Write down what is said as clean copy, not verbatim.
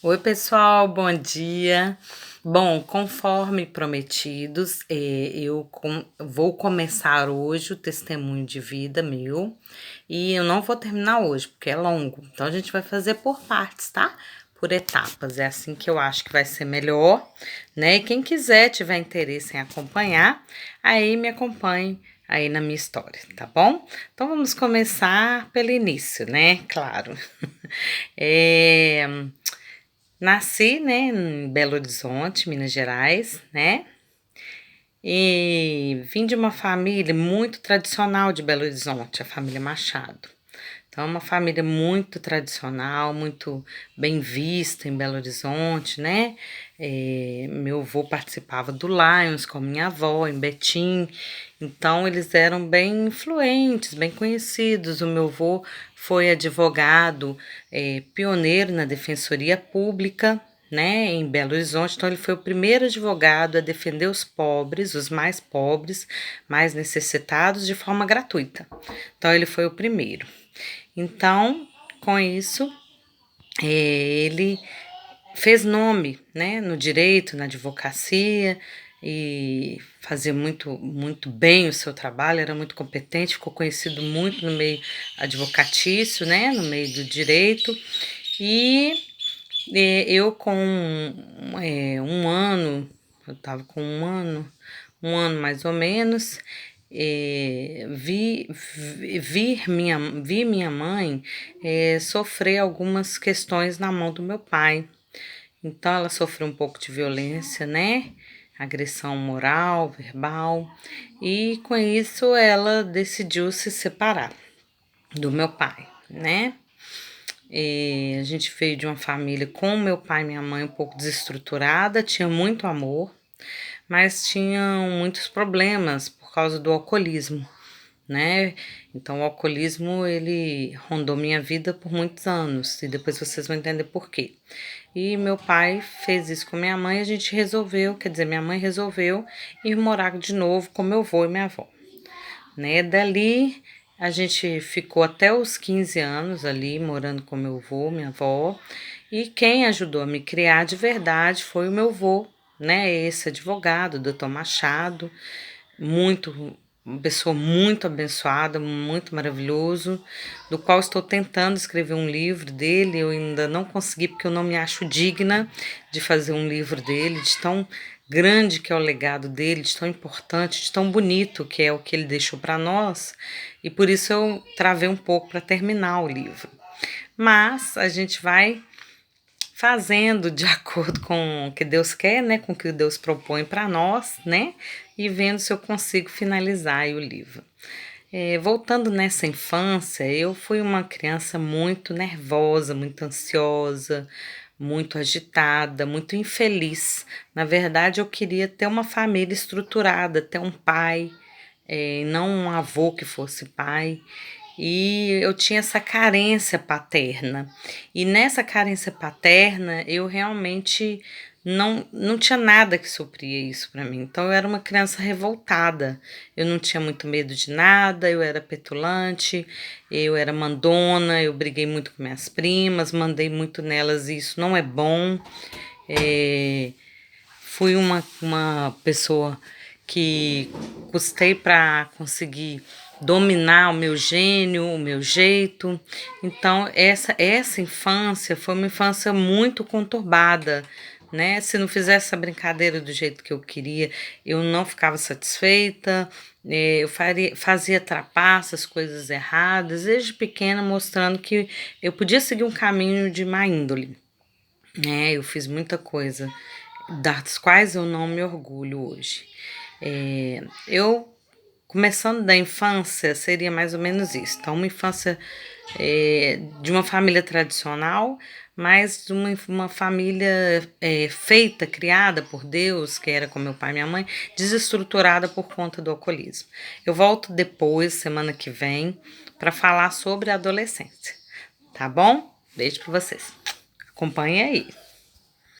Oi, pessoal, bom dia. Bom, conforme prometidos, vou começar hoje o testemunho de vida meu e eu não vou terminar hoje porque é longo, então a gente vai fazer por partes, tá? Por etapas, é assim que eu acho que vai ser melhor, né? E quem quiser, tiver interesse em acompanhar, aí me acompanhe aí na minha história, tá bom? Então vamos começar pelo início, né? Claro. É. Nasci, né, em Belo Horizonte, Minas Gerais, né? E vim de uma família muito tradicional de Belo Horizonte, a família Machado. Então, é uma família muito tradicional, muito bem vista em Belo Horizonte, né? Meu avô participava do Lions com minha avó, em Betim. Então, eles eram bem influentes, bem conhecidos. O meu avô foi advogado, pioneiro na Defensoria Pública, né, em Belo Horizonte. Então, ele foi o primeiro advogado a defender os pobres, os mais pobres, mais necessitados, de forma gratuita. Então, ele foi o primeiro. Então, com isso, ele fez nome, né, no direito, na advocacia e fazia muito bem o seu trabalho, era muito competente, ficou conhecido muito no meio advocatício, né, no meio do direito. E eu com um ano, eu estava com um ano mais ou menos, vi minha mãe sofrer algumas questões na mão do meu pai. Então, ela sofreu um pouco de violência, né? Agressão moral, verbal, e com isso ela decidiu se separar do meu pai, né? A gente veio de uma família com meu pai e minha mãe um pouco desestruturada, tinha muito amor, mas tinham muitos problemas por causa do alcoolismo, né? Então, o alcoolismo, ele rondou minha vida por muitos anos, e depois vocês vão entender por quê. E meu pai fez isso com minha mãe, a gente resolveu, quer dizer, minha mãe resolveu ir morar de novo com meu avô e minha avó, né? Dali, a gente ficou até os 15 anos ali, morando com meu avô, minha avó, e quem ajudou a me criar de verdade foi o meu avô, né? Esse advogado, doutor Machado, uma pessoa muito abençoada, muito maravilhoso, do qual estou tentando escrever um livro dele. Eu ainda não consegui porque eu não me acho digna de fazer um livro dele, de tão grande que é o legado dele, de tão importante, de tão bonito que é o que ele deixou para nós, e por isso eu travei um pouco para terminar o livro. Mas a gente vai fazendo de acordo com o que Deus quer, né, com o que Deus propõe para nós, né, e vendo se eu consigo finalizar aí o livro. Voltando nessa infância, eu fui uma criança muito nervosa, muito ansiosa, muito agitada, muito infeliz. Na verdade, eu queria ter uma família estruturada, ter um pai, não um avô que fosse pai. E eu tinha essa carência paterna. E nessa carência paterna, eu realmente não tinha nada que supria isso para mim. Então eu era uma criança revoltada. Eu não tinha muito medo de nada, eu era petulante, eu era mandona, eu briguei muito com minhas primas, mandei muito nelas e isso não é bom. É, Fui uma pessoa que custei para conseguir dominar o meu gênio, o meu jeito. Então, essa infância foi uma infância muito conturbada, né? Se não fizesse essa brincadeira do jeito que eu queria, eu não ficava satisfeita. Eu fazia trapaças, coisas erradas, desde pequena, mostrando que eu podia seguir um caminho de má índole, né? Eu fiz muita coisa das quais eu não me orgulho hoje. Eu, começando da infância, seria mais ou menos isso. Então, uma infância de uma família tradicional, mas de uma família feita, criada por Deus, que era com meu pai e minha mãe, desestruturada por conta do alcoolismo. Eu volto depois, semana que vem, para falar sobre a adolescência, tá bom? Beijo para vocês. Acompanhe aí.